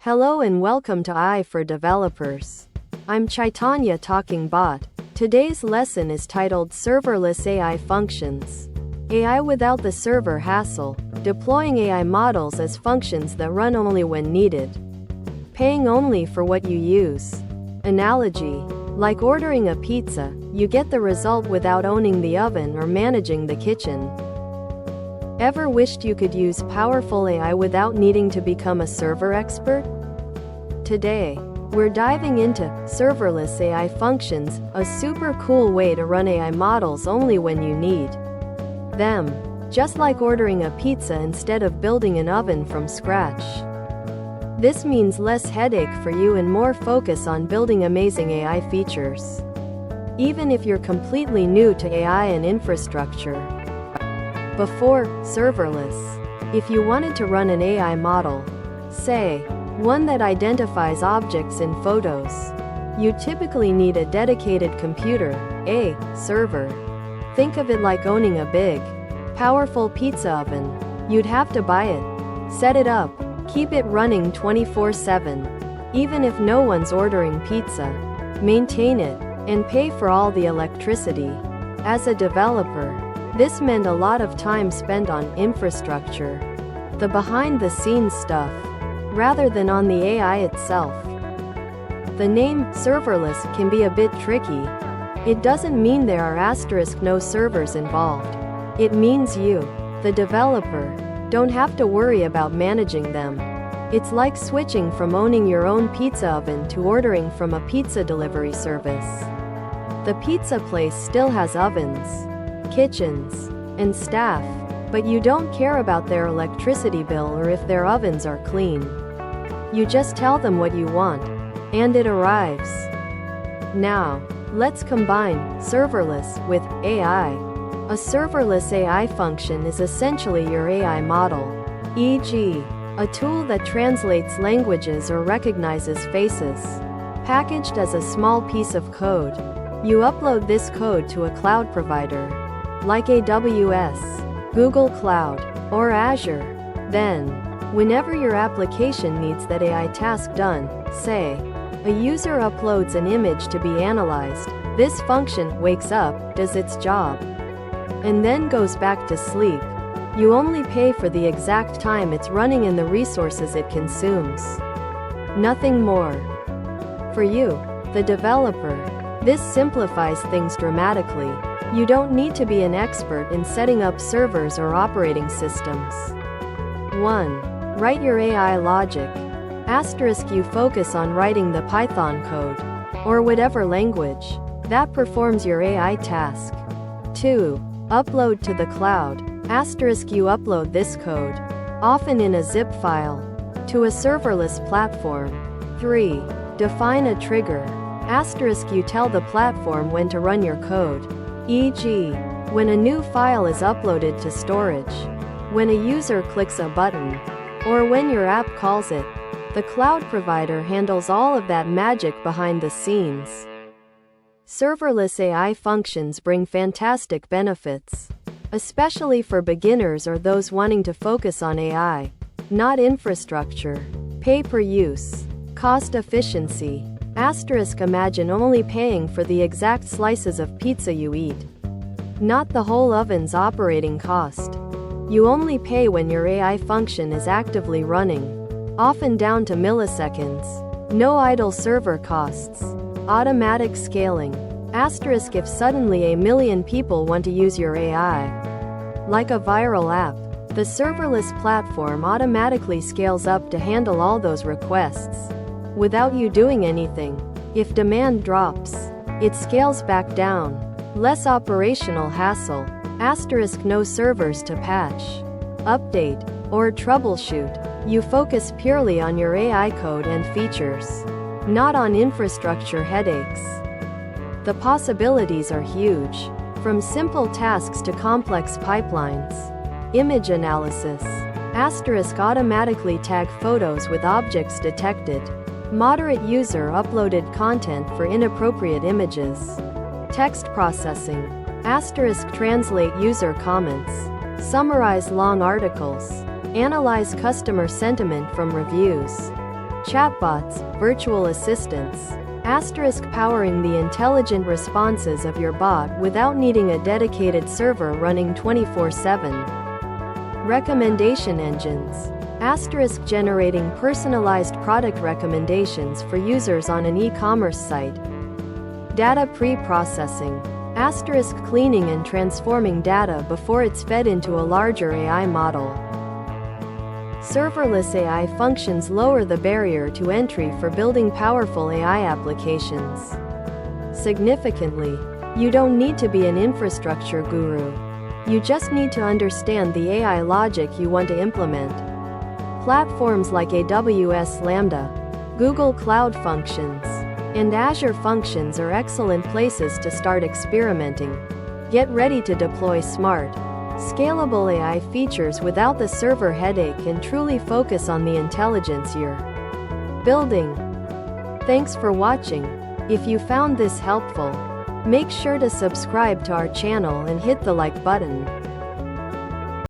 Hello and welcome to AI for Developers. I'm Chaitanya talking bot. Today's lesson is titled Serverless AI Functions. AI without the server hassle, deploying AI models as functions that run only when needed. Paying only for what you use. Analogy: like ordering a pizza, you get the result without owning the oven or managing the kitchen. Ever wished you could use powerful AI without needing to become a server expert? Today, we're diving into Serverless AI Functions, a super cool way to run AI models only when you need them, just like ordering a pizza instead of building an oven from scratch. This means less headache for you and more focus on building amazing AI features. Even if you're completely new to AI and infrastructure. Before serverless, if you wanted to run an AI model, say, one that identifies objects in photos, you typically need a dedicated computer, a server. Think of it like owning a big, powerful pizza oven. You'd have to buy it, set it up, keep it running 24/7, even if no one's ordering pizza, maintain it, and pay for all the electricity. As a developer, this meant a lot of time spent on infrastructure, the behind-the-scenes stuff, rather than on the AI itself. The name serverless can be a bit tricky. It doesn't mean there are no servers involved. It means you, the developer, don't have to worry about managing them. It's like switching from owning your own pizza oven to ordering from a pizza delivery service. The pizza place still has ovens, kitchens, and staff, but you don't care about their electricity bill or if their ovens are clean. You just tell them what you want, and it arrives. Now, let's combine serverless with AI. A serverless AI function is essentially your AI model, e.g., a tool that translates languages or recognizes faces. Packaged as a small piece of code, you upload this code to a cloud provider, like AWS, Google Cloud, or Azure. Then, whenever your application needs that AI task done, say, a user uploads an image to be analyzed, this function wakes up, does its job, and then goes back to sleep. You only pay for the exact time it's running and the resources it consumes. Nothing more. For you, the developer, this simplifies things dramatically. You don't need to be an expert in setting up servers or operating systems. 1. Write your AI logic. You focus on writing the Python code, or whatever language, that performs your AI task. 2. Upload to the cloud. You upload this code, often in a zip file, to a serverless platform. 3. Define a trigger. You tell the platform when to run your code, e.g., when a new file is uploaded to storage, when a user clicks a button, or when your app calls it. The cloud provider handles all of that magic behind the scenes. Serverless AI functions bring fantastic benefits, especially for beginners or those wanting to focus on AI, not infrastructure. Pay per use. Cost efficiency. Imagine only paying for the exact slices of pizza you eat, not the whole oven's operating cost. You only pay when your AI function is actively running, often down to milliseconds. No idle server costs. Automatic scaling. If suddenly a million people want to use your AI, like a viral app, the serverless platform automatically scales up to handle all those requests, without you doing anything. If demand drops, it scales back down. Less operational hassle. No servers to patch, update, or troubleshoot. You focus purely on your AI code and features, not on infrastructure headaches. The possibilities are huge, from simple tasks to complex pipelines. Image analysis. Automatically tag photos with objects detected. Moderate user uploaded content for inappropriate images. Text processing. Translate user comments. Summarize long articles. Analyze customer sentiment from reviews. Chatbots, virtual assistants. Asterisk powering the intelligent responses of your bot without needing a dedicated server running 24/7. Recommendation engines. Asterisk generating personalized product recommendations for users on an e-commerce site. Data pre-processing. Asterisk cleaning and transforming data before it's fed into a larger AI model. Serverless AI functions lower the barrier to entry for building powerful AI applications. Significantly, you don't need to be an infrastructure guru. You just need to understand the AI logic you want to implement. Platforms like AWS Lambda, Google Cloud Functions, and Azure Functions are excellent places to start experimenting. Get ready to deploy smart, scalable AI features without the server headache and truly focus on the intelligence you're building. Thanks for watching. If you found this helpful, make sure to subscribe to our channel and hit the like button.